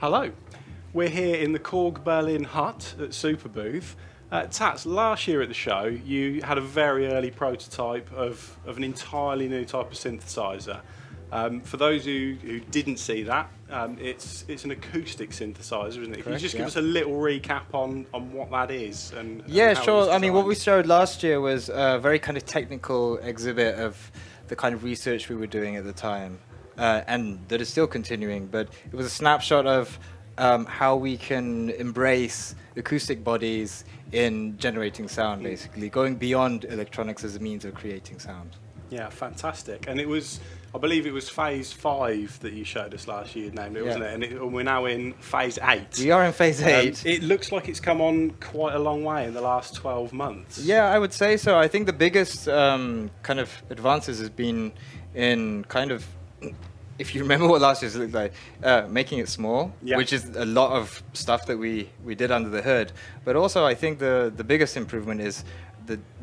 Hello, we're here in the Korg Berlin hut at Superbooth. Tats, last year at the show you had a very early prototype of an entirely new type of synthesizer. For those who didn't see that, it's an acoustic synthesizer, isn't it? Can you just give us a little recap on what that is? And yeah, how sure. it I mean, what we was showed last year was a very kind of technical exhibit of the kind of research we were doing at the time, and that is still continuing. But it was a snapshot of how we can embrace acoustic bodies in generating sound, basically, going beyond electronics as a means of creating sound. Yeah, fantastic. And it was, I believe it was phase 5 that you showed us last year, named it, wasn't it? And we're now in phase 8. We are in phase 8. It looks like it's come on quite a long way in the last 12 months. Yeah, I would say so. I think the biggest kind of advances has been in kind of, if you remember what last year's looked like, making it small, which is a lot of stuff that we did under the hood. But also I think the biggest improvement is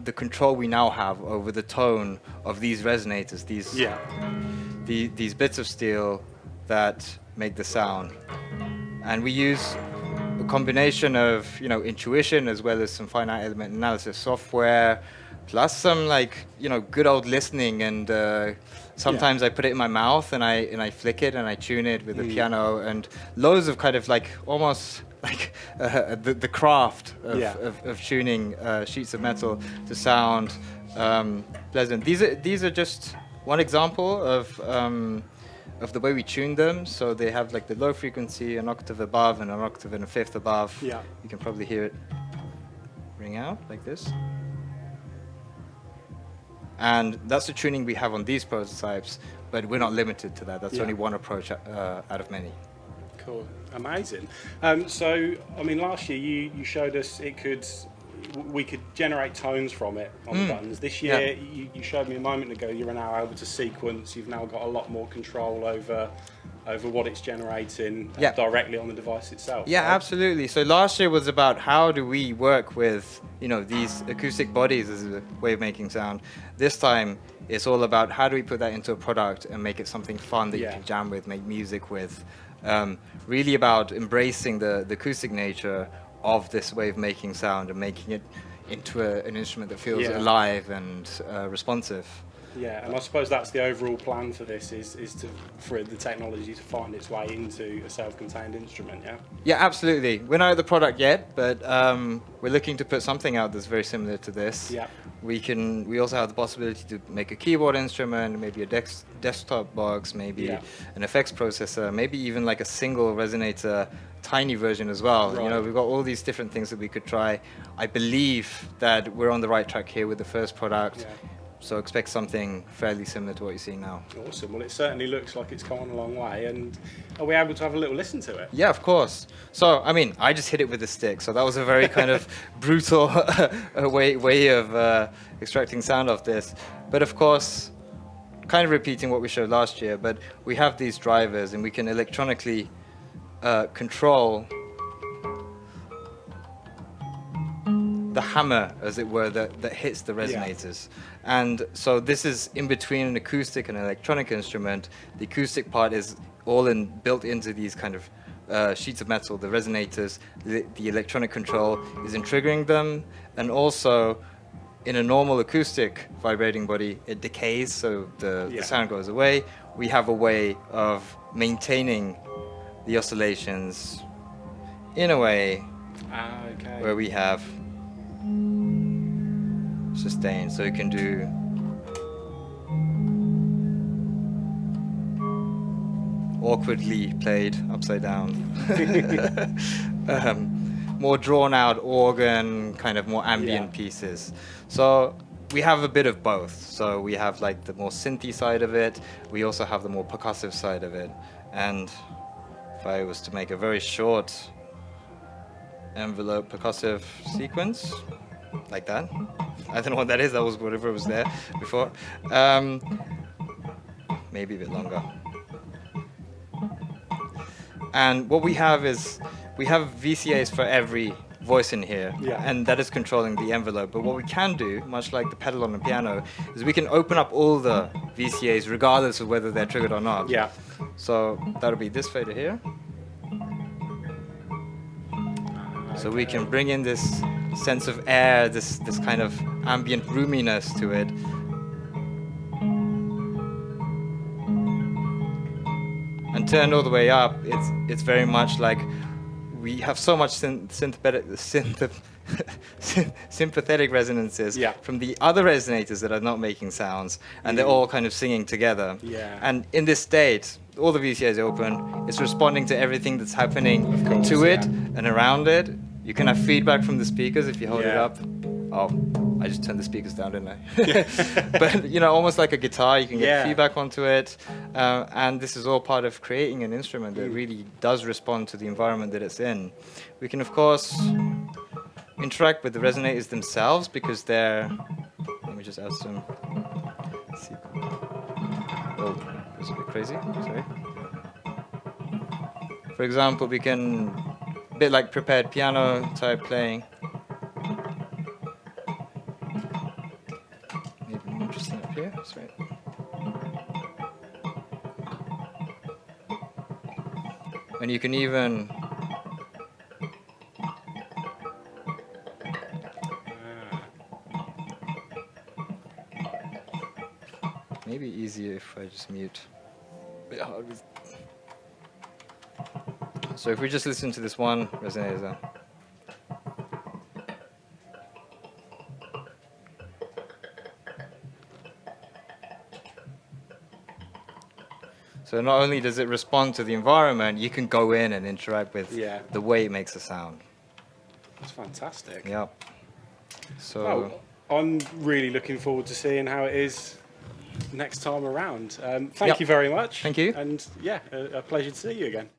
the control we now have over the tone of these resonators, these bits of steel that make the sound. And we use a combination of intuition as well as some finite element analysis software, plus some good old listening, and sometimes I put it in my mouth and I flick it and I tune it with the piano, and loads of kind of almost like the craft of tuning sheets of metal to sound pleasant. These are just one example of the way we tune them. So they have the low frequency, an octave above and an octave and a fifth above. Yeah. You can probably hear it ring out like this. And that's the tuning we have on these prototypes, but we're not limited to that. That's only one approach out of many. Cool, amazing. So, I mean, last year you showed us we could generate tones from it on the buttons. This year, you showed me a moment ago, you're now able to sequence. You've now got a lot more control over what it's generating directly on the device itself. Yeah, absolutely. So last year was about how do we work with these acoustic bodies as a way of making sound. This time it's all about how do we put that into a product and make it something fun that you can jam with, make music with. Really about embracing the acoustic nature of this way of making sound and making it into an instrument that feels alive and responsive. Yeah, and I suppose that's the overall plan for this is for the technology to find its way into a self-contained instrument, yeah? Yeah, absolutely. We're not at the product yet, but we're looking to put something out that's very similar to this. Yeah. We also have the possibility to make a keyboard instrument, maybe a desktop box, maybe an effects processor, maybe even a single resonator tiny version as well. Right. We've got all these different things that we could try. I believe that we're on the right track here with the first product. Yeah. So expect something fairly similar to what you're seeing now. Awesome. Well, it certainly looks like it's come on a long way. And are we able to have a little listen to it? Yeah, of course. So, I mean, I just hit it with a stick. So that was a very kind of brutal way of extracting sound off this. But of course, kind of repeating what we showed last year, but we have these drivers and we can electronically control the hammer, as it were, that hits the resonators. Yeah. And so this is in between an acoustic and an electronic instrument. The acoustic part is all built into these kind of sheets of metal, the resonators. The electronic control is in triggering them, and also in a normal acoustic vibrating body, it decays, so the sound goes away. We have a way of maintaining the oscillations in a way where we have sustain, so you can do awkwardly played upside down, more drawn out organ, kind of more ambient pieces. So we have a bit of both. So we have the more synthy side of it, we also have the more percussive side of it. And if I was to make a very short envelope percussive sequence like that, I don't know what that is. That was whatever was there before. Maybe a bit longer. And what we have is we have VCAs for every voice in here, and that is controlling the envelope. But what we can do, much like the pedal on the piano, is we can open up all the VCAs regardless of whether they're triggered or not. Yeah. So that'll be this fader here. So we can bring in this sense of air, this kind of ambient roominess to it. And turned all the way up, it's very much like we have so much sympathetic resonances from the other resonators that are not making sounds, and they're all kind of singing together. And in this state, all the VCA is open. It's responding to everything that's happening to it and around it. You can have feedback from the speakers if you hold it up. Oh, I just turned the speakers down, didn't I? But, you know, almost like a guitar, you can get feedback onto it. And this is all part of creating an instrument that really does respond to the environment that it's in. We can, of course, interact with the resonators themselves because they're... Let me just add some... Oh, that's a bit crazy. Sorry. For example, we can... A bit like prepared piano type playing. Here, sorry. And you can even maybe easier if I just mute. So if we just listen to this one resonator. So not only does it respond to the environment, you can go in and interact with the way it makes a sound. That's fantastic. Yeah. So well, I'm really looking forward to seeing how it is next time around. Thank you very much. Thank you. And yeah, a pleasure to see you again.